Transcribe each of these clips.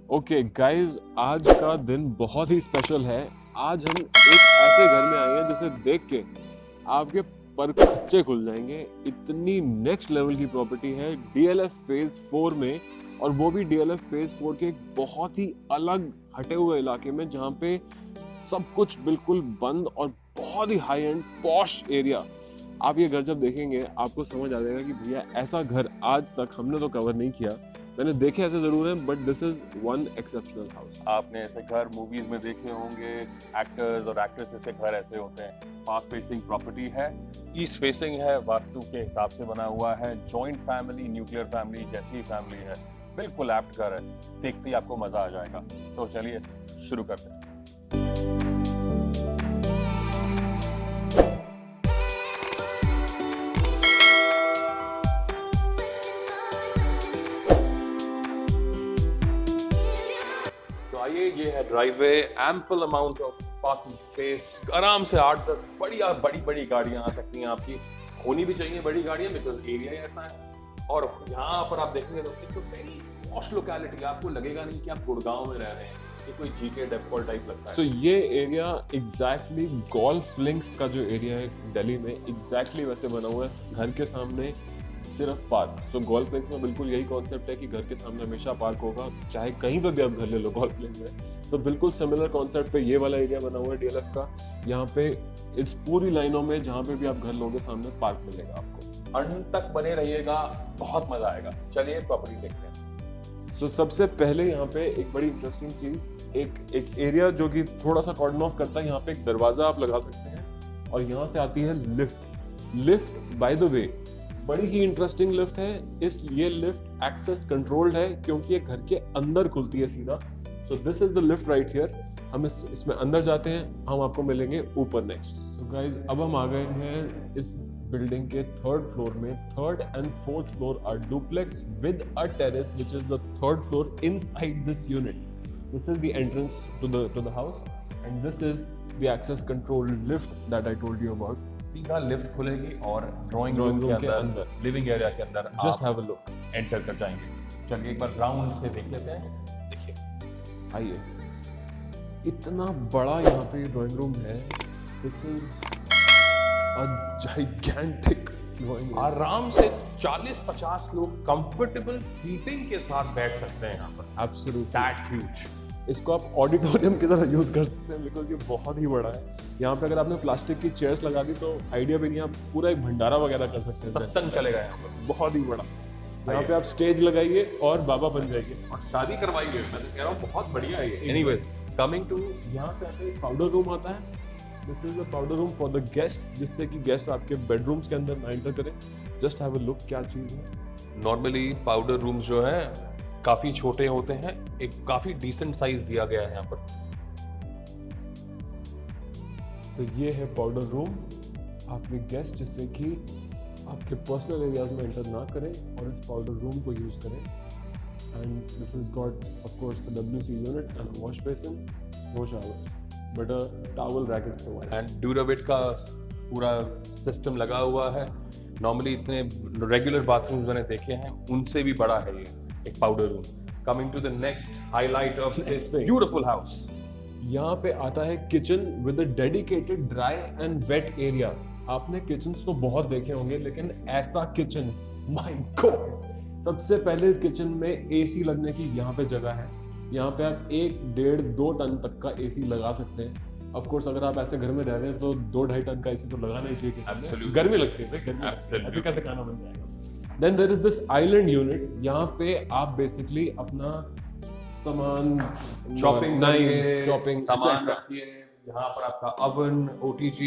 Okay guys, आज का दिन बहुत ही स्पेशल है। आज हम एक ऐसे घर में आए हैं जिसे देख के आपके पर खच्चे खुल जाएंगे। इतनी नेक्स्ट लेवल की प्रॉपर्टी है डीएलएफ फेज 4 में, और वो भी डीएलएफ फेज 4 के एक बहुत ही अलग हटे हुए इलाके में, जहाँ पे सब कुछ बिल्कुल बंद और बहुत ही हाई एंड पॉश एरिया। आप ये घर जब देखेंगे आपको समझ आ जाएगा कि भैया ऐसा घर आज तक हमने तो कवर नहीं किया। मैंने देखे ऐसे जरूर हैं, but this is one exceptional house. आपने ऐसे घर मूवीज में देखे होंगे, एक्टर्स और एक्ट्रेसेस के घर ऐसे होते हैं। पास्ट फेसिंग प्रॉपर्टी है, ईस्ट फेसिंग है, वास्तु के हिसाब से बना हुआ है। जॉइंट फैमिली, न्यूक्लियर फैमिली जैसी फैमिली है, बिल्कुल एप्ट घर है। देखते ही आपको मजा आ जाएगा। तो चलिए शुरू करते हैं। ये है driveway, ample amount of parking space. आराम से 8-10 बड़ी गाड़ियां आ सकती हैं। आपकी होनी भी चाहिए बड़ी गाड़ियां, बिकॉज एरिया ऐसा है। और यहाँ पर आप देखेंगे तो it's a very posh locality. आपको लगेगा नहीं कि आप गुड़गांव में रह रहे हैं, ये कोई जीके डेपॉल टाइप लगता है। सो ये एरिया एग्जैक्टली गोल्फ लिंक्स का जो एरिया है दिल्ली में, एग्जैक्टली वैसे बना हुआ है। घर के सामने सिर्फ पार्क। सो गोल्फ लिंक्स में बिल्कुल यही कॉन्सेप्ट है कि घर के सामने हमेशा पार्क होगा, चाहे कहीं पर भी आप घर ले लो गोल्फ लिंक में। सो बिल्कुल सिमिलर कॉन्सेप्ट पे ये वाला एरिया बना हुआ है डीएलएफ का। यहाँ पे इस पूरी लाइनों में जहाँ पे भी आप घर लोगे सामने पार्क मिलेगा आपको। अंत तक बने रहिएगा, बहुत मजा आएगा। चलिए प्रॉपर्टी देखते हैं। सो सबसे पहले यहाँ पे एक बड़ी इंटरेस्टिंग चीज, एक एरिया जो कि थोड़ा सा कॉर्डन ऑफ करता है। यहाँ पे एक दरवाजा आप लगा सकते हैं और यहाँ से आती है लिफ्ट बाय द वे बड़ी ही इंटरेस्टिंग लिफ्ट है। ये लिफ्ट एक्सेस कंट्रोल्ड है क्योंकि ये घर के अंदर खुलती है सीधा। So this is the lift right here. हम इसमें अंदर जाते हैं, हम आपको मिलेंगे ऊपर नेक्स्ट। सो गाइज, अब हम आ गए हैं इस बिल्डिंग के 3rd फ्लोर में। 3rd and 4th floor are duplex with a terrace which is the 3rd floor inside this unit. This is the entrance to the house and this is the access controlled lift that I told you about. सीधा lift खुलेगी और drawing room के अंदर, living area के अंदर just have a look, enter कर जाएंगे। चलिए एक बार ग्राउंड से देख लेते हैं। देखिए, आइए। इतना बड़ा यहाँ पे ड्राइंग रूम है। This is a gigantic drawing room. आराम से 40-50 लोग कंफर्टेबल सीटिंग के साथ बैठ सकते हैं यहाँ पर। Absolutely that huge. इसको आप ऑडिटोरियम की तरह यूज कर सकते हैं बिकॉज ये बहुत ही बड़ा है। यहाँ पे अगर आपने प्लास्टिक की चेयर्स लगा दी तो आइडिया भी नहीं, आप पूरा एक भंडारा वगैरह कर सकते हैं। सत्संग चलेगा यहाँ पर, बहुत ही बड़ा। यहाँ पे आप स्टेज लगाइए और बाबा बन जाइए और शादी करवाइए। मैं तो कह रहा हूँ बहुत बढ़िया है ये। एनीवेज, कमिंग टू यहाँ से आते एक पाउडर रूम आता है। This is the powder room for the guests, जिससे कि गेस्ट आपके बेडरूम्स के अंदर ना एंटर करें। जस्ट हैव अ लुक, क्या चीज है। नॉर्मली पाउडर रूम्स जो हैं काफी छोटे होते हैं, एक काफी डिसेंट साइज दिया गया है यहाँ पर। तो ये है पाउडर रूम। आपके गेस्ट जिससे कि आपके पर्सनल एरियाज में एंटर ना करें और इस पाउडर रूम को यूज करें। And this is got of course the WC unit and wash basin, no showers, but a towel rack is provided. And Duravit का पूरा सिस्टम लगा हुआ है। नॉर्मली इतने रेगुलर बाथरूम्स मैंने देखे हैं, उनसे भी बड़ा है ये एक powder room. Coming to the next highlight of this beautiful house, यहाँ पे आता है kitchen with a dedicated dry and wet area. आपने किचन्स तो बहुत देखे होंगे, लेकिन ऐसा किचन, माय गॉड। सबसे पहले इस किचन में एसी लगने की यहाँ पे जगह है। यहाँ पे आप 1-1.5-2 टन तक का एसी लगा सकते हैं। ऑफ कोर्स अगर आप ऐसे घर में रह रहे हैं तो 2-2.5 टन का एसी तो लगाना ही चाहिए किचन में। गर्मी लगती है, ऐसे कैसे खाना बन जाएगा। Then there is this island unit. यहाँ पे आप बेसिकली अपना सामान, चॉपिंग सामान etc. रखिए। यहाँ पर आपका ओवन, OTG,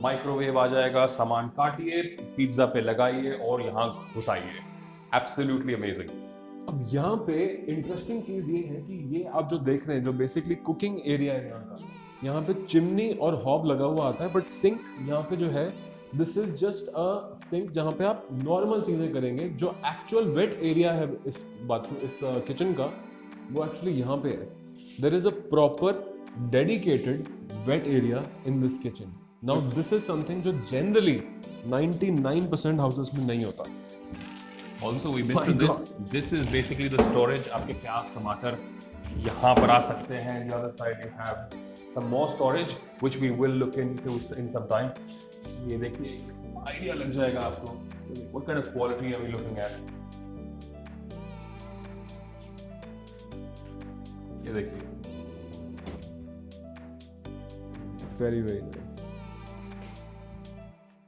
माइक्रोवेव आ जाएगा। सामान काटिए, पिज्जा पे लगाइए और यहाँ घुसाइए। Absolutely amazing. अब यहाँ पे इंटरेस्टिंग चीज ये है कि ये आप जो देख रहे हैं, जो बेसिकली कुकिंग एरिया है यहाँ का, यहाँ पे चिमनी और हॉब लगा हुआ आता है, बट सिंक यहाँ पे जो है, this is just a sink जहाँ पे आप नॉर्मल चीजें करेंगे। जो एक्चुअल वेट एरिया है इस बाथरूम, इस किचन का, वो एक्चुअली यहाँ पे है। There is a proper dedicated wet area in this kitchen. Now this is something जो जनरली 99% हाउसेस में नहीं होता। Also we missed this is basically the storage। आपके प्याज, टमाटर यहाँ पर आ सकते हैं। The other side you have some more storage which we will look into in some time. ये देखिए, आइडिया लग जाएगा आपको what kind of quality are we looking at. ये देखिए, very nice.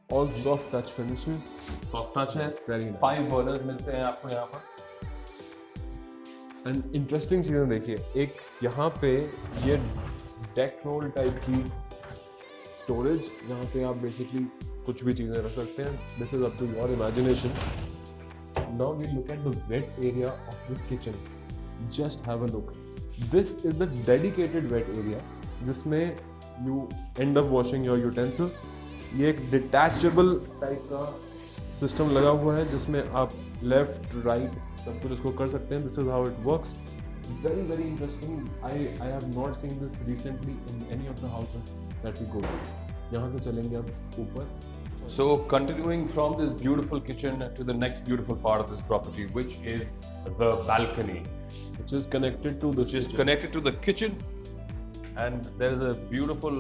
All soft touch finishes. soft touch है, Very nice. 5 burners मिलते हैं आपको यहाँ पर। एंड इंटरेस्टिंग चीज़ें देखिए, एक यहाँ पे ये डेक रोल टाइप की स्टोरेज, जहाँ पे आप बेसिकली कुछ भी चीज़ें रख सकते हैं। This is up to your imagination. Now we look at the wet area of this kitchen. Just have a look. This is the dedicated wet area जिसमें you end up washing your utensils. ये एक detachable type का system लगा हुआ है जिसमें आप left right सब कुछ इसको कर सकते हैं। This is how it works. Very interesting. I have not seen this recently in any of the houses that we go to. यहाँ से चलेंगे अब ऊपर। So continuing from this beautiful kitchen to the next beautiful part of this property, which is the balcony, which is connected to the which is connected to the kitchen, and there is a beautiful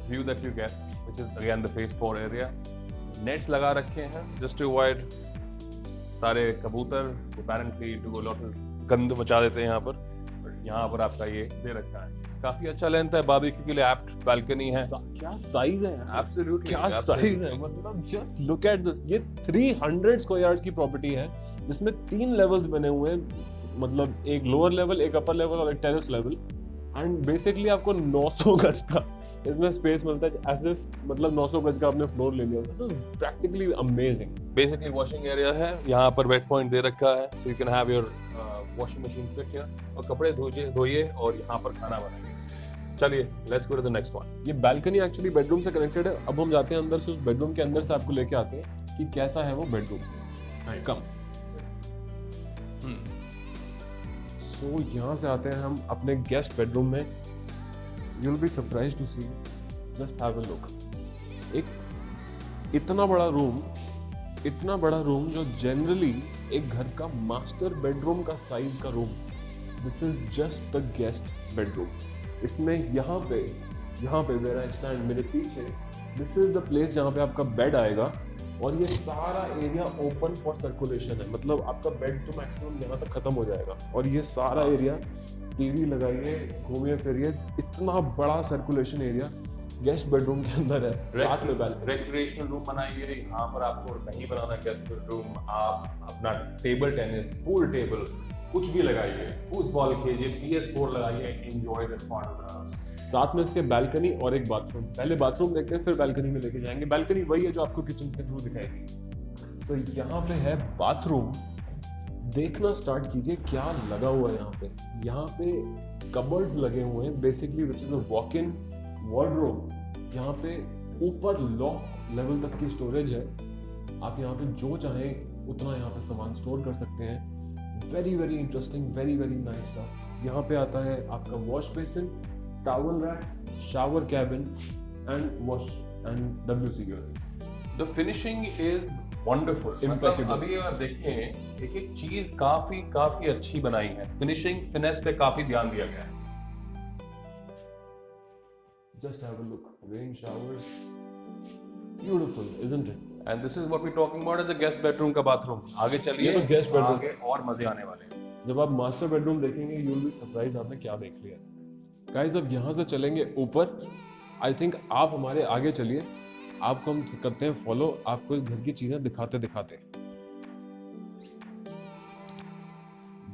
view that you get, which is again the phase 4 area. Nets लगा रखे हैं just to avoid सारे कबूतर apparently do a lot of गंद मचा देते हैं यहाँ पर। और यहाँ पर आपका ये दे रखा है, काफी अच्छा लेंथ है, बारबेक्यू के लिए एप्ट बालकनी है। क्या साइज है, एब्सोल्युटली क्या साइज है, मतलब जस्ट लुक एट दिस। ये 300 स्क्वायर यार्ड्स की प्रॉपर्टी है जिसमें 3 लेवल्स बने हुए हैं, मतलब एक लोअर लेवल, एक अपर लेवल और एक टेरेस लेवल। एंड बेसिकली आपको 900 गज का इसमें स्पेस मिलता है, एज इफ मतलब 900 गज का आपने फ्लोर ले लिया। This is practically amazing. Basically washing area है, यहाँ पर वेट पॉइंट दे रखा है, so you can have your washing machine fit here और कपड़े धोइए और यहाँ पर खाना बनाइए। चलिए let's go to the next one. ये बैल्कनी एक्चुअली बेडरूम से कनेक्टेड है। अब हम जाते हैं अंदर से, उस बेडरूम के अंदर से आपको लेके आते हैं कि कैसा है वो बेडरूम। कम सो यहाँ से आते हैं हम अपने गेस्ट बेडरूम में। You will be surprised to see, just have a look. एक इतना बड़ा रूम जो जनरली एक घर का मास्टर बेडरूम का साइज का room. This is just the guest bedroom. इसमें यहाँ पे वेयर आई स्टैंड, मेरे पीछे, दिस इज द प्लेस जहाँ पे आपका बेड आएगा और ये सारा एरिया ओपन फॉर सर्कुलेशन है। मतलब आपका बेड तो मैक्सिमम यहाँ तक खत्म हो जाएगा और ये सारा एरिया टीवी लगाइए, घूमिए फिरिए, इतना बड़ा सर्कुलेशन एरिया गेस्ट बेडरूम के अंदर है। साथ में रेक्रिएशनल रूम बनाइए, यहाँ पर आपको नहीं बनाना गेस्ट बेडरूम, आप अपना टेबल टेनिस, पूल टेबल कुछ भी लगाइए, फुटबॉल खेलिए, PS4 लगाइए, enjoy this part of the house. साथ में इसके बैल्कनी और एक बाथरूम। पहले बाथरूम देखते हैं, फिर बैल्कनी में लेके जाएंगे। बैल्कनी वही है जो आपको किचन के थ्रू दिखाएगी। तो यहाँ पे है बाथरूम, देखना स्टार्ट कीजिए क्या लगा हुआ है यहाँ पे। यहाँ पे कबर्ड्स लगे हुए हैं basically, which is a walk in wardrobe. यहाँ पे ऊपर लॉफ्ट लेवल तक की स्टोरेज है। आप यहाँ पे जो चाहें उतना यहाँ पे सामान स्टोर कर सकते हैं। Very interesting, very nice stuff. यहाँ पे आता है आपका wash basin, towel racks, shower cabin and wash and WC unit. The finishing is wonderful, मतलब अभी अगर देखें एक चीज काफी अच्छी बनाई है। फिनिशिंग फिनेस पे काफी ध्यान दिया गया है। Just have a look. Rain showers. Beautiful, isn't it? And this is what we're talking about is the guest bedroom का बाथरूम। आगे चलिए, ये तो guest bedroom। आगे और मजे आने वाले हैं। जब आप मास्टर बेडरूम देखेंगे यू विल बी सरप्राइज आपने क्या देख लिया। गाइस अब यहाँ से चलेंगे ऊपर। आई थिंक आप हमारे आगे चलिए, आपको हम करते हैं फॉलो, आपको इस घर की चीजें दिखाते दिखाते।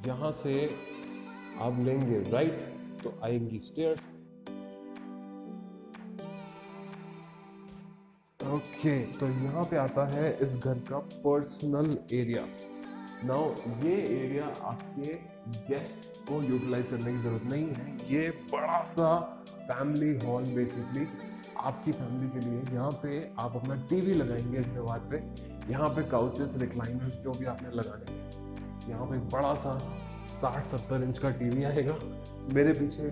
यहाँ से आप लेंगे राइट तो आएंगी स्टेयर्स। ओके, तो यहाँ पे आता है इस घर का पर्सनल एरिया। नाउ ये एरिया आपके गेस्ट्स को यूटिलाइज करने की जरूरत नहीं है। ये बड़ा सा फैमिली हॉल बेसिकली आपकी फैमिली के लिए। यहाँ पे आप अपना टीवी लगाएंगे इस दीवार पे। यहाँ पे काउचेस, रिक्लाइनर्स जो भी आपने लगाने हैं। यहाँ पे बड़ा सा 60-70 इंच का टीवी आएगा। मेरे पीछे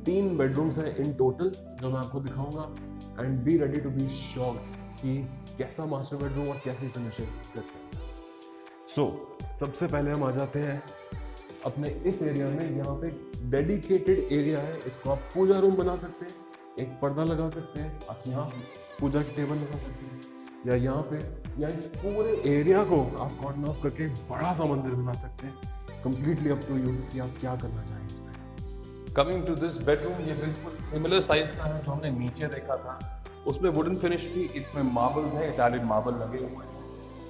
3 बेडरूम्स हैं इन टोटल जो मैं आपको दिखाऊंगा। And be ready to be sured कि कैसा मास्टर बेडरूम और कैसे फिनिशेस करते हैं। सो सबसे पहले हम आ जाते हैं अपने इस एरिया में। यहाँ पे डेडिकेटेड एरिया है, इसको आप पूजा रूम बना सकते हैं, एक पर्दा लगा सकते हैं, आप यहाँ पूजा की टेबल लगा सकते हैं, या यहाँ पे, या इस पूरे एरिया को आप कॉर्डन ऑफ करके बड़ा सा मंदिर बना सकते हैं। कंप्लीटली अप टू यू कि आप क्या करना चाहें इसमें। कमिंग टू दिस बेडरूम, ये बिल्कुल सिमिलर साइज का है जो हमने नीचे देखा था, उसमें वुडन फिनिश थी, इसमें मार्बल्स है, इटालियन मार्बल लगे हुए हैं।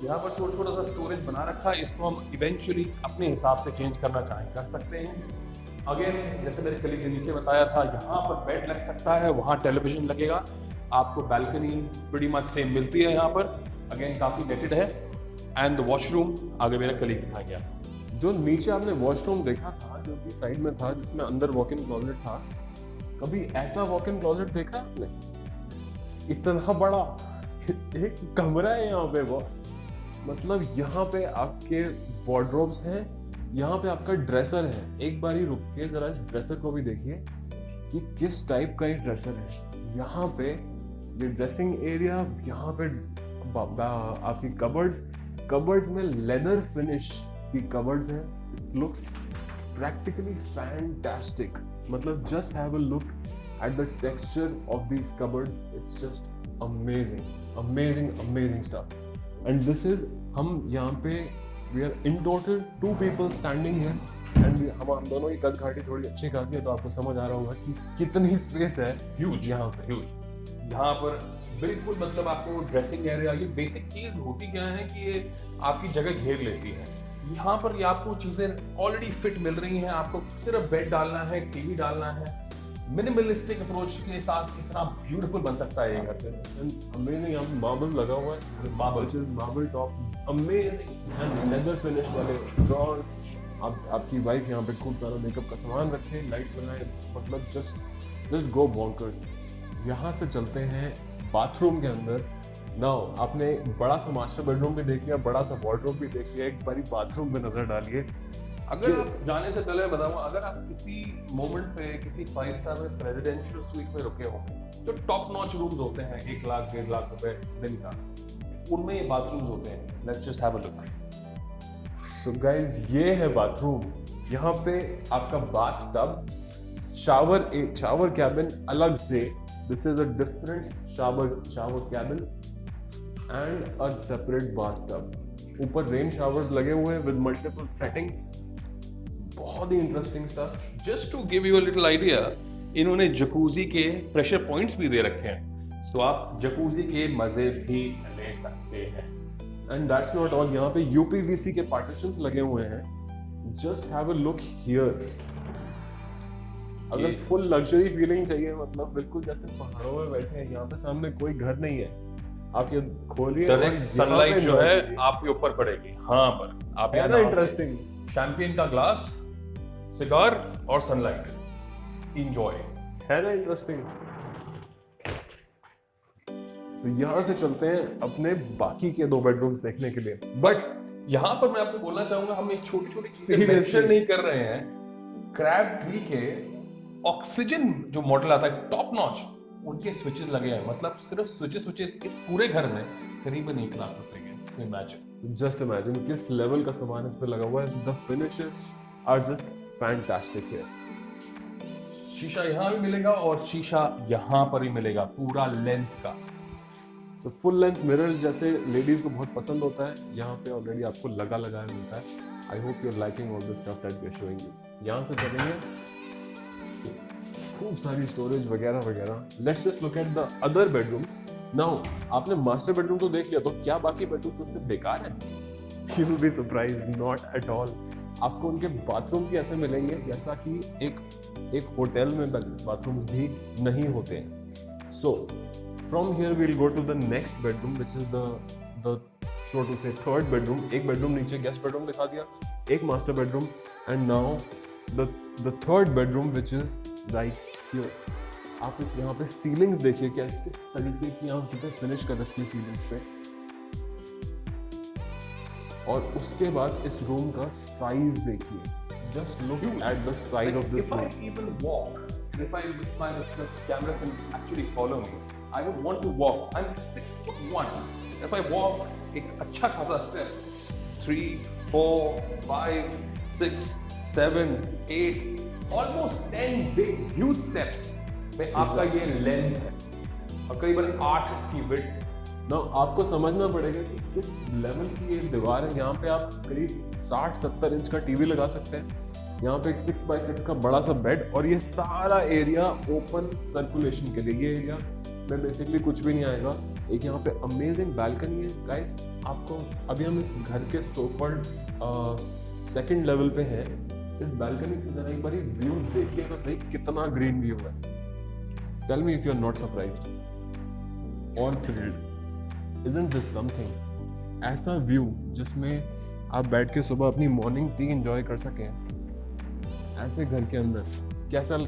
यहाँ पर छोटा छोटा सा स्टोरेज बना रखा है, इसको हम इवेंचुअली अपने हिसाब से चेंज करना चाहें कर सकते हैं। अगेन जैसे मेरे कलीग ने नीचे बताया था, यहाँ पर बेड लग सकता है, वहाँ टेलीविजन लगेगा, आपको बैल्कनी प्रीटी मच सेम मिलती है यहाँ पर, अगेन काफ़ी नेटेड है। एंड द वॉशरूम आगे मेरा कलीग दिखाएंगे आपको। जो नीचे आपने वॉशरूम देखा था, जो कि साइड में था, जिसमें अंदर वॉक इन क्लोजेट था, कभी ऐसा वॉक इन क्लोजेट देखा आपने? इतना बड़ा एक कमरा है यहाँ पे बॉस। मतलब यहाँ पे आपके वार्डरोब्स हैं, यहाँ पे आपका ड्रेसर है। एक बार ही रुक के जरा इस ड्रेसर को भी देखिए कि किस टाइप का ये ड्रेसर है। यहाँ पे ये ड्रेसिंग एरिया, यहाँ पे आपकी कबर्ड्स में लेदर फिनिश की कबर्ड्स हैं। It looks practically fantastic. मतलब just have a look at the texture of these cupboards, it's just amazing stuff. And this is, हम यहाँ पे we are in total 2 people standing here, and हम दोनों की कद काठी थोड़ी अच्छी खासी है, तो आपको समझ आ रहा होगा कि कितनी स्पेस है ह्यूज यहाँ पे, ह्यूज। यहाँ पर बिल्कुल मतलब आपको ड्रेसिंग एरिया, ये बेसिक चीज होती क्या है कि ये आपकी जगह घेर लेती है। यहाँ पर ये आपको चीजें ऑलरेडी फिट मिल रही हैं, आपको सिर्फ बेड डालना है, टीवी डालना है। मिनिमलिस्टिक अप्रोच के साथ इतना ब्यूटीफुल बन सकता है ये घर। अमेजिंग, यहाँ पे मार्बल लगा हुआ है, marble top, amazing and leather finish वाले ड्रॉर्स। आपकी वाइफ यहाँ पे खूब सारा मेकअप का सामान रखे, लाइट्स लगाए, मतलब जस्ट गो बॉन्कर्स। यहाँ से चलते हैं बाथरूम के अंदर। नाउ आपने बड़ा सा मास्टर बेडरूम भी देख लिया, बड़ा सा वार्डरोब भी देख लिया, एक बारी बाथरूम में नजर डालिए। अगर आप जाने से पहले बताऊंगा, अगर आप किसी मोमेंट पे किसी 5 स्टार में प्रेसिडेंशियल स्वीट में रुके हो, तो टॉप नॉच रूम्स होते हैं 1 लाख 1.5 लाख रुपए दिन का, उनमें ये बाथरूम्स होते हैं। Let's just have a look. So guys, ये है बाथरूम। यहाँ पे आपका बाथ टब, शावर कैबिन अलग से, this is a different shower cabin and a separate bath tub. ऊपर रेन शावर्स लगे हुए हैं विद मल्टीपल सेटिंग्स, बहुत ही interesting stuff. Just to give you a little idea, इन्होंने जकूजी के प्रेशर पॉइंट्स भी दे रखे हैं, सो आप जकूजी के मजे भी ले सकते हैं। एंड दैट्स नॉट ऑल, यहाँ पे यूपीवीसी के पार्टीशंस लगे हुए हैं। Just have a look here. अगर फुल लग्जरी फीलिंग चाहिए, मतलब बिल्कुल जैसे पहाड़ों में बैठे हैं, यहाँ पे सामने कोई घर नहीं है, आप ये खोलिए, डायरेक्ट सनलाइट जो है आपके ऊपर पड़ेगी। हाँ पर आप इंटरेस्टिंग शैंपेन का ग्लास, सिगार और सनलाइट एंजॉय, है ना इंटरेस्टिंग। सो यहाँ से चलते हैं अपने बाकी के 2 बेडरूम्स देखने के लिए। बट यहाँ पर मैं आपको बोलना चाहूंगा, हम एक छोटी छोटी चीजें मेंशन नहीं कर रहे हैं। क्रैब ट्री के ऑक्सीजन जो मॉडल आता है टॉप नॉच, उनके स्विचेस लगे हैं, मतलब सिर्फ स्विचेस इस पूरे घर में करीबन 1 लाख रुपए के। सो इमेजिन, जस्ट इमेजिन किस लेवल का सामान इस पे लगा हुआ है। The finishes are just fantastic here. शीशा यहाँ भी मिलेगा और शीशा यहाँ पर भी मिलेगा पूरा लेंथ का। सो फुल लेंथ मिरर्स जैसे लेडीज को बहुत पसंद होता है, यहाँ पे ऑलरेडी आपको लगा मिलता है। I hope you are liking all the stuff that we are showing you. यहाँ से चलेंगे, खूब सारी स्टोरेज वगैरह। Let's just look at the other bedrooms. Now आपने मास्टर बेडरूम तो देख लिया, तो क्या बाकी बेडरूम्स उससे बेकार है? You will be surprised, not at all. आपको उनके बाथरूम्स ही ऐसे मिलेंगे जैसा कि एक होटल में बाथरूम्स भी नहीं होते हैं। So from here we will go to the next bedroom which is the so to say third bedroom. एक बेडरूम नीचे गेस्ट बेडरूम दिखा दिया, एक master bedroom, and now the third bedroom which is right here. आप इस यहाँ पे ceilings देखिए, क्या किस तरीके की यहाँ पे फिनिश कर रखी है सीलिंग्स पे। और उसके बाद इस रूम का साइज देखिए, just look at the size of this room. If I even walk, and if I with my camera can actually follow me, I would want to walk. I'm 6'1". If I walk, एक अच्छा खासा step, 3, 4, 5, 6, 7, 8, almost 10 big huge steps में आपका ये length है और करीबन 8 इसकी विड्थ। ना आपको समझना पड़ेगा कि किस लेवल की ये दीवार है। यहाँ पे आप करीब 60-70 इंच का टीवी लगा सकते हैं। यहाँ पे एक 6x6 का बड़ा सा बेड और ये सारा एरिया ओपन सर्कुलेशन के लिए। ये एरिया में बेसिकली कुछ भी नहीं आएगा। एक यहाँ पे अमेजिंग बैल्कनी है गाइस। आपको अभी हम इस घर के सोफर्ड सेकंड लेवल पे हैं। इस बैल्कनी से जरा एक बार व्यू देखिएगा सही, कितना ग्रीन व्यू है। Tell me if you are not surprised और थ्रिल्ड। Isn't this something? ऐसा व्यू जिसमें आप बैठ के सुबह अपनी मॉर्निंग टी एंजॉय कर सकें, ऐसे घर के अंदर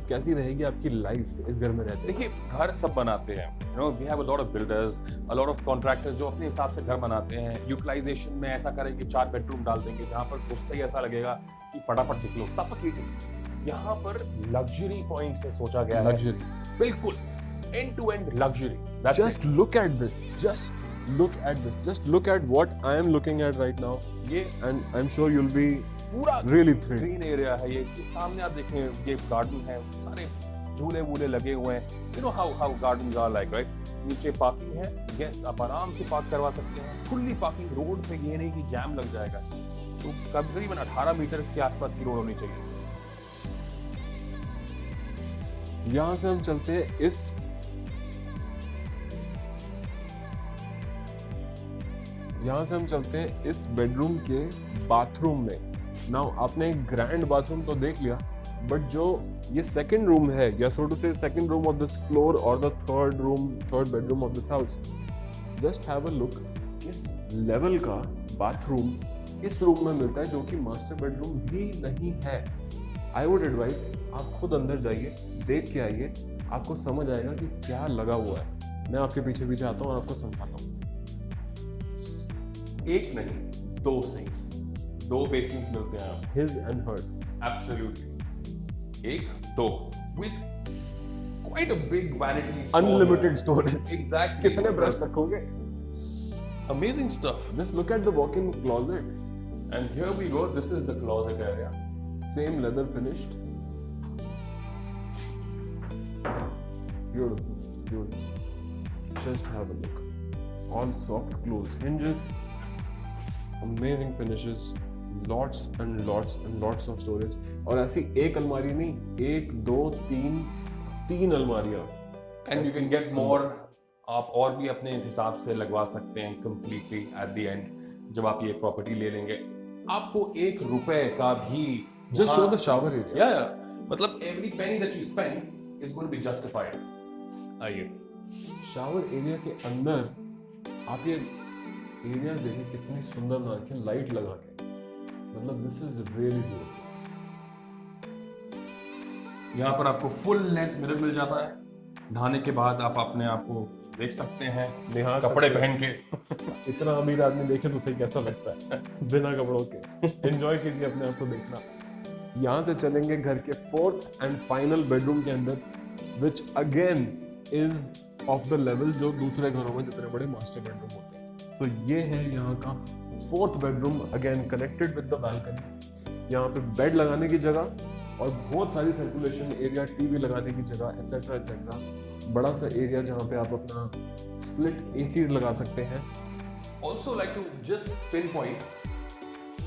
कैसी रहेगी आपकी लाइफ इस घर में रहते? देखिए, घर सब बनाते हैं, you know, we have a lot of builders, a lot of contractors जो अपने हिसाब से घर बनाते हैं। यूटिलाइजेशन में ऐसा करेंगे 4 बेडरूम डाल देंगे जहाँ पर घुसते ही ऐसा लगेगा कि फटाफट निकलो, सफोकेटिंग। यहाँ पर लग्जरी पॉइंट से सोचा गया है, लग्जरी, बिल्कुल end to end luxury. Just look at this. Just look at this. Just look at what I am looking at right now. ये And I'm sure you'll be पूरा really thrilled. Green area है। ये सामने आप देखें, ये garden है, सारे झूले वूले लगे हुए हैं। You know how gardens are like, right? नीचे पार्किंग है, यस, आप आराम से पार्क करवा सकते हैं। खुली पार्किंग रोड पे, ये नहीं कि जैम लग जाएगा। तो करीबन 18 मीटर के आसपास की रोड होनी चाहिए। यहाँ से हम चलते हैं इस बेडरूम के बाथरूम में। नाउ आपने एक ग्रैंड बाथरूम तो देख लिया, बट जो ये सेकंड रूम है, या so to say second room of this floor और the third bedroom of this house, just have a look किस लेवल का बाथरूम इस रूम में मिलता है, जो कि मास्टर बेडरूम भी नहीं है। आई वुड एडवाइस आप खुद अंदर जाइए, देख के आइए, आपको समझ आएगा कि क्या लगा हुआ है। मैं आपके पीछे पीछे आता हूँ और आपको समझाता हूँ। एक नहीं, 2 सिंक्स, 2 बेसिन्स मिलते हैं आप। His and hers. Absolutely. 1, 2 with quite a big vanity store. Unlimited storage. Exactly. कितने ब्रश रखोगे? Amazing stuff. Just look at the walk-in closet. And here we go. This is the closet area. Same leather finished. Beautiful, beautiful. Just have a look. All soft close hinges. Amazing finishes. Lots and lots of storage. और ऐसी एक अलमारी नहीं, 1, 2, 3 अलमारियां। And you can get more. आप और भी अपने हिसाब से लगवा सकते हैं completely at the end. जब आप ये प्रॉपर्टी ले लेंगे, आपको ₹1 का भी Just show the shower area. yeah. मतलब every penny that you spend is going to be justified. आइए, शावर एरिया के अंदर आप ये एरिया देखिए कितनी सुंदर बना रखी है लाइट लगा के। मतलब दिस इज रियली ब्यूटीफुल। यहाँ पर आपको फुल लेंथ मिरर मिल जाता है। नहाने के बाद आप अपने आप को देख सकते हैं निहार कपड़े सकते पहन के। इतना अमीर आदमी देखे तो सही कैसा लगता है बिना कपड़ों के। एंजॉय कीजिए अपने आप को देखना। यहाँ से चलेंगे घर के 4th एंड फाइनल बेडरूम के अंदर, which again is of the level जो दूसरे घरों में जितने बड़े मास्टर बेडरूम होते हैं। सो ये है यहाँ का 4th bedroom, again connected with the balcony. यहाँ पे बेड लगाने की जगह और बहुत सारी सर्कुलेशन एरिया, टीवी लगाने की जगह, एटसेट्रा एटसेट्रा। बड़ा सा एरिया जहाँ पे आप अपना स्प्लिट एसीज लगा सकते हैं। Also like to just pin point,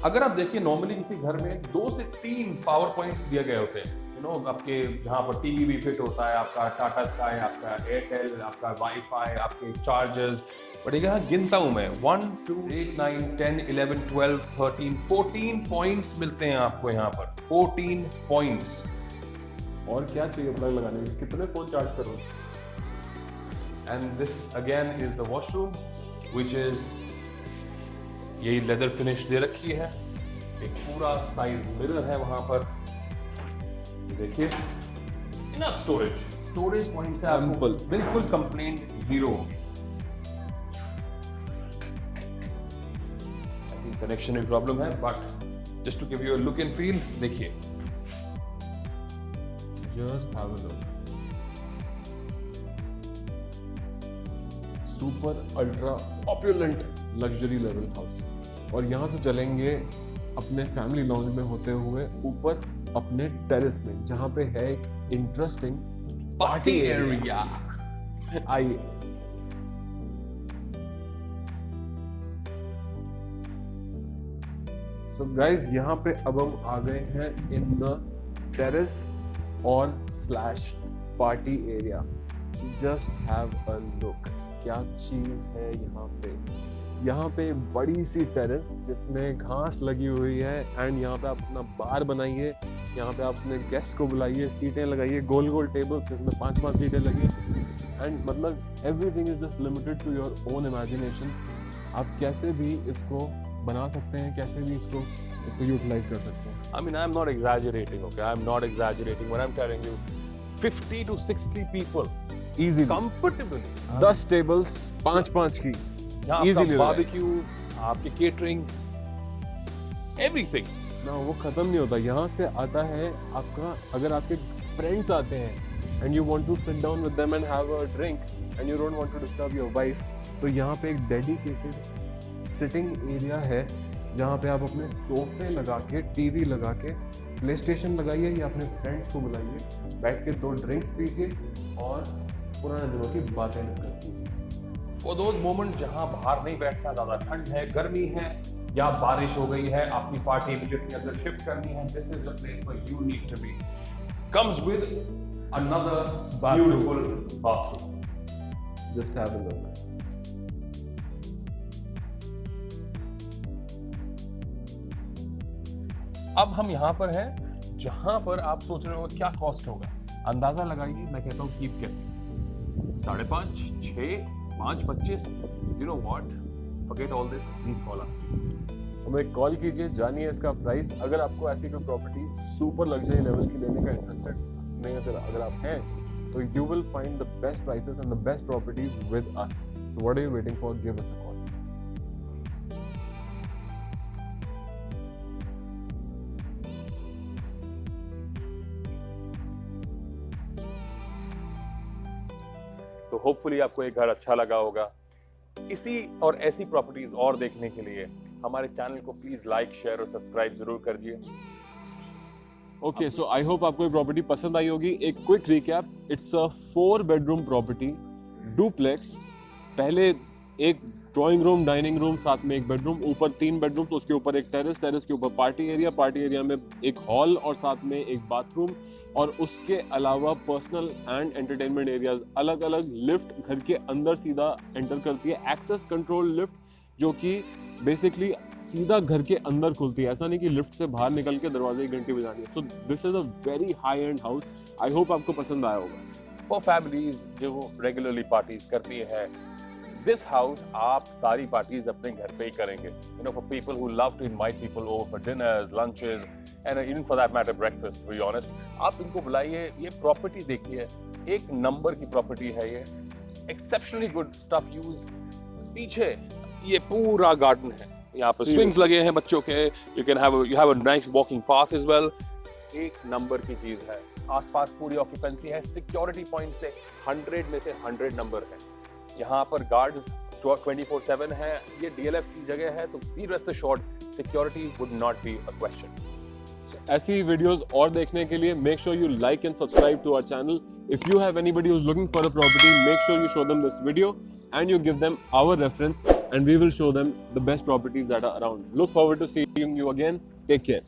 अगर आप देखिए नॉर्मली किसी घर में 2 से 3 पावर पॉइंट्स दिए गए होते हैं। यू नो, आपके यहाँ पर टीवी भी फिट होता है, आपका टाटा स्काई, आपका एयरटेल, आपका वाईफाई, आपके चार्जर्स। बट यहाँ गिनता हूँ मैं 1, 2, 8, 9, 10, 11, 12, 13, 14 पॉइंट्स मिलते हैं आपको यहाँ पर। 14 पॉइंट्स। और क्या चाहिए प्लग लगाने में? कितने फोन चार्ज करो? And this again is the washroom, which is यही लेदर फिनिश दे रखी है। एक पूरा साइज मिरर है वहां पर, देखिए। इनफ स्टोरेज पॉइंट से आपको बिल्कुल कंप्लेंट जीरो। कनेक्शन में प्रॉब्लम है, but just to give you a look and feel, देखिए। Just have a look. Super ultra opulent luxury level house। और यहाँ से चलेंगे अपने फैमिली लॉन्ज में होते हुए ऊपर अपने टेरेस में, जहां पे है एक इंटरेस्टिंग पार्टी एरिया। आइए। सो गाइस, यहाँ पे अब हम आ गए हैं इन द टेरेस और slash party area. Just have a look, क्या चीज है यहाँ पे। यहाँ पे बड़ी सी टेरेस जिसमें घास लगी हुई है एंड यहाँ पे आप अपना बार बनाइए, यहाँ पे आप अपने गेस्ट को बुलाइए, सीटें लगाइए, गोल गोल टेबल्स जिसमें 5-5 सीटें लगी एंड मतलब everything is just limited to your own imagination. आप कैसे भी इसको बना सकते हैं, कैसे भी इसको यूटिलाइज कर सकते हैं। I mean, I'm not exaggerating, okay? I'm not exaggerating when I'm telling you 50 to 60 people Easily. comfortably. 10 tables 5-5 की यहाँ आपका Easily हो barbecue, आपकी catering, everything. ना वो खत्म नहीं होता। यहाँ से आता है आपका, अगर आपके फ्रेंड्स आते हैं and you want to sit down with them and have a drink and you don't want to disturb your wife, तो यहाँ पे एक डेडिकेटेड सिटिंग एरिया है जहाँ पे आप अपने सोफे लगा के, टीवी लगा के, प्ले स्टेशन लगाइए या अपने फ्रेंड्स को बुलाइए, बैठ के 2 ड्रिंक्स पीजिए और पुराने दिनों की बातें डिस्कस कीजिए। For those moments जहाँ बाहर नहीं बैठना, ज़्यादा ठंड है, गर्मी है या बारिश हो गई है, आपकी पार्टी इमीडिएटली अंदर शिफ्ट करनी है, this is the place where you need to be. Comes with another beautiful bathroom. Just have a look. अब हम यहाँ पर हैं जहाँ पर आप सोच रहे हो क्या कॉस्ट होगा, अंदाजा लगाइए। मैं कहता हूँ कीप कैसे 5.5, 6, 5, 25, you know what, forget all this, please call अस। हमें कॉल कीजिए, जानिए इसका प्राइस। अगर आपको ऐसी कोई प्रॉपर्टी सुपर लग्जरी लेवल की लेने का इंटरेस्टेड नहीं, अगर आप हैं तो you will find the best prices and the best properties with us. So what are you waiting for, give us a call. तो होपफुली आपको एक घर अच्छा लगा होगा। इसी और ऐसी प्रॉपर्टीज और देखने के लिए हमारे चैनल को प्लीज लाइक, शेयर और सब्सक्राइब जरूर कर दिए। ओके, सो आई होप आपको ये प्रॉपर्टी पसंद आई होगी। एक quick recap, it's a 4 bedroom property, duplex. पहले एक ड्राइंग रूम, डाइनिंग रूम, साथ में एक बेडरूम, ऊपर 3 बेडरूम, तो उसके ऊपर एक टेरेस, टेरेस के ऊपर पार्टी एरिया में एक हॉल और साथ में एक बाथरूम, और उसके अलावा पर्सनल एंड एंटरटेनमेंट एरियाज, अलग अलग। लिफ्ट घर के अंदर सीधा एंटर करती है, एक्सेस कंट्रोल लिफ्ट, जो कि बेसिकली सीधा घर के अंदर खुलती है, ऐसा नहीं कि लिफ्ट से बाहर निकल के दरवाजे की घंटी बजानी है। So this is a very high and house. I hope आपको पसंद आया होगा। फॉर फैमिलीज जो रेगुलरली पार्टीज करती है, दिस हाउस आप सारी पार्टीज अपने घर पे ही करेंगे। You know, for people who love to invite people over for dinners, lunches and even for that matter breakfast, to be honest, आप इनको बुलाइए। ये प्रॉपर्टी देखिए, एक नंबर की प्रॉपर्टी है ये, एक्सेप्शनली गुड स्टफ यूज। पीछे ये पूरा गार्डन है, यहाँ पर स्विंग्स लगे हैं बच्चों के, you have a nice walking path as well. एक नंबर की चीज है, आसपास पूरी ऑक्यूपेंसी है, सिक्योरिटी पॉइंट से 100 में से 100 नंबर है। यहाँ पर गार्ड 24/7 है, ये DLF की जगह है, तो be rest assured security would not be a question. ऐसी वीडियोस और देखने के लिए make sure you like and subscribe to our channel. If you have anybody who is looking for a property, make sure you show them this video and you give them our reference and we will show them the best properties that are around. Look forward to seeing you again. Take care.